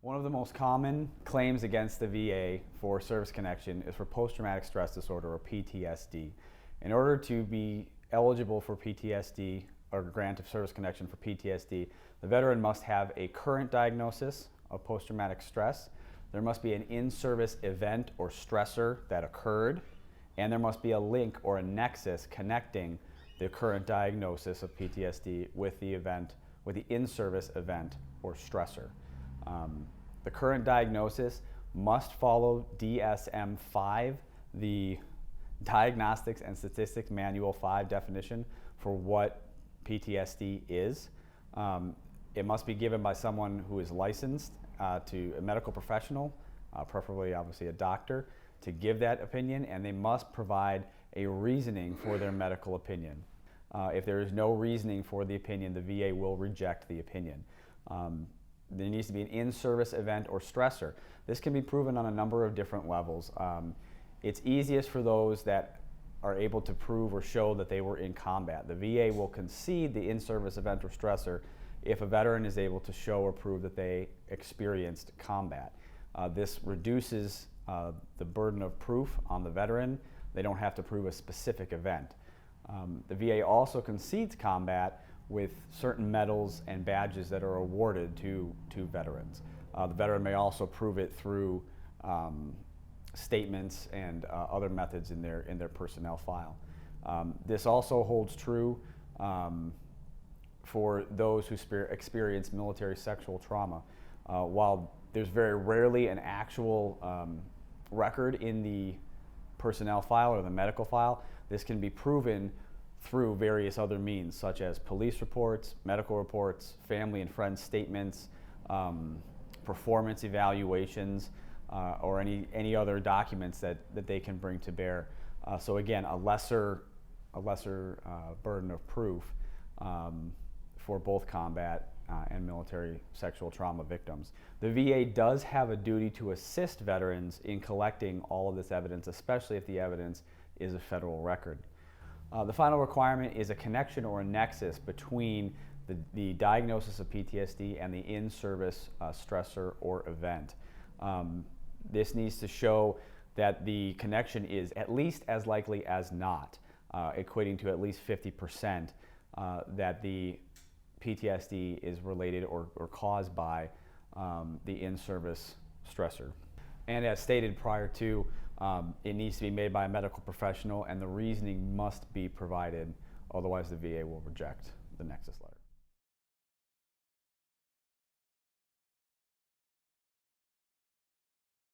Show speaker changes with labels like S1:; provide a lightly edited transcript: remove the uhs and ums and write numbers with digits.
S1: One of the most common claims against the VA for service connection is for post-traumatic stress disorder, or PTSD. In order to be eligible for PTSD or grant of service connection for PTSD, the veteran must have a current diagnosis of post-traumatic stress. There must be an in-service event or stressor that occurred, and there must be a link or a nexus connecting the current diagnosis of PTSD with the in-service event or stressor. The current diagnosis must follow DSM-5, the Diagnostics and Statistics Manual 5 definition for what PTSD is. It must be given by someone who is licensed to a medical professional, preferably obviously a doctor, to give that opinion, and they must provide a reasoning for their medical opinion. If there is no reasoning for the opinion, the VA will reject the opinion. There needs to be an in-service event or stressor. This can be proven on a number of different levels. It's easiest for those that are able to prove or show that they were in combat. The VA will concede the in-service event or stressor if a veteran is able to show or prove that they experienced combat. This reduces the burden of proof on the veteran. They don't have to prove a specific event. The VA also concedes combat with certain medals and badges that are awarded to veterans. The veteran may also prove it through statements and other methods in their personnel file. This also holds true for those who experience military sexual trauma. While there's very rarely an actual record in the personnel file or the medical file, this can be proven through various other means, such as police reports, medical reports, family and friends statements, performance evaluations, or any other documents that they can bring to bear. So again, a lesser burden of proof for both combat and military sexual trauma victims. The VA does have a duty to assist veterans in collecting all of this evidence, especially if the evidence is a federal record. The final requirement is a connection or a nexus between the diagnosis of PTSD and the in-service stressor or event. This needs to show that the connection is at least as likely as not, equating to at least 50% that the PTSD is related or caused by the in-service stressor. And as stated prior to, it needs to be made by a medical professional, and the reasoning must be provided, otherwise the VA will reject the nexus letter.